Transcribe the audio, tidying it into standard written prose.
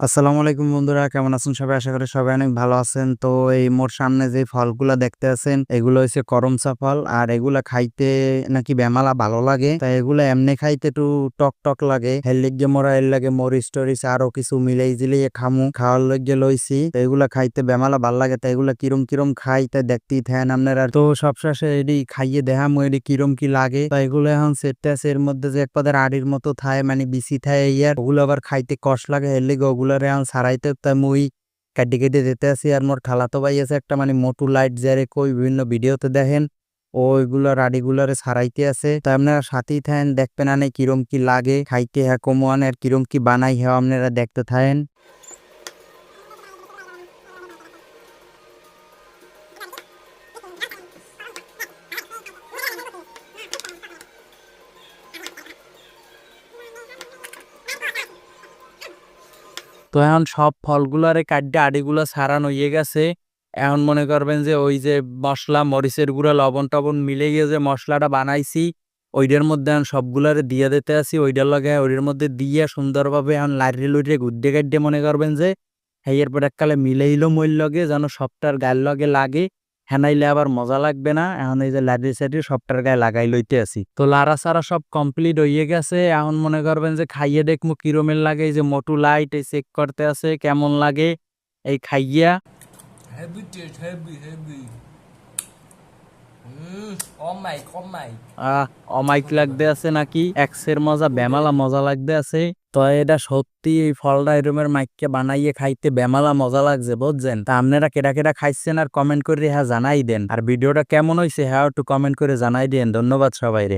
আসসালামু আলাইকুম বন্ধুরা, কেমন আছেন সবাই? আশা করি সবাই অনেক ভালো আছেন। তো এই মোর সামনে যে ফলগুলা দেখতে আছেন এগুলো হচ্ছে করমচা ফল। আর এগুলা খাইতে নাকি বেমালা ভালো লাগে। তাই এগুলা এমনি খাইতে একটু টক টক লাগে। এর লিগে মোরা এর লাগে মরিচ টরিচ আরো কিছু মিলাই জিলিয়ে খামু, খাওয়ার লগে লইছি। তো এগুলা খাইতে বেমালা ভাল লাগে। তাই এগুলা কিরম কিরম খাই তা দেখতেই থাকেন আপনারা। তো সবশেষে এডি খাইয়ে দেখামু এডি কিরম কি লাগে। তো এগুলো এখন সেটটা আছে, এর মধ্যে যে এক পদের আড়ির মতো থায় মানে বিসি থায় ইয়ার, ওগুলো আবার খাইতে কষ্ট লাগে। এর লিগে ওগুলারে এখন ছাড়াইতে তাই মুই কাটি কেটে দিতে আছি। আর মোর খালাতো ভাই আছে একটা মানে মোটু লাইট যারে কই বিভিন্ন ভিডিওতে দেখেন, ওইগুলা রাডিগুলারে ছাড়াইতে আছে। তাই আপনারা সাথেই থাকেন, দেখবেন আনে কিরম কি লাগে খাইতে, হ্যাঁ কমোয়ান আর কিরম কি বানাই হ্যাঁ আপনারা দেখতে থাকেন। তো এখন সব ফলগুলারে কাটতে আড়িগুলা ছাড়ানো হয়ে গেছে। এখন মনে করবেন যে ওই যে মশলা মরিচের গুঁড়া লবণ টবণ মিলে গিয়ে যে মশলাটা বানাইছি ওইটার মধ্যে এখন সবগুলারে দিয়ে দিতে আসি। ওইটার লগে ওইটার মধ্যে দিয়ে সুন্দরভাবে এখন লাইটে লুইটে গুড্ডে গাড্ডে মনে করবেন যে হেয়ের পর এককালে মিলেইলো মইল লগে যেন সবটার গায়ের লগে লাগে, হেনাইলে আবার মজা লাগবে না। এখন এই যে লাইটে সাইডে সবটার গায়ে লাগাই লইতে আসি। তো লারা সারা সব কমপ্লিট হয়ে গেছে। এখন মনে করবেন যে খাইয়ে দেখমু কিরমের লাগে। এই যে মোটু লাইট এই চেক করতে আছে কেমন লাগে এই খাইয়া। Heavy taste, heavy, heavy. অমাইক অমাইক অমাইক লাগতে আছে নাকি এক্সের মজা বেমালা মজা লাগতে আছে। তো এটা সত্যি এই ফলটা এরমের মাইককে বানাইয়ে খাইতে বেমালা মজা লাগছে বুঝছেন। তা আপনারা কেডা কেডা খাইছেন আর কমেন্ট করে হ্যাঁ জানাই দেন। আর ভিডিওটা কেমন হয়েছে হ্যাঁ একটু কমেন্ট করে জানাই দেন। ধন্যবাদ সবাই রে।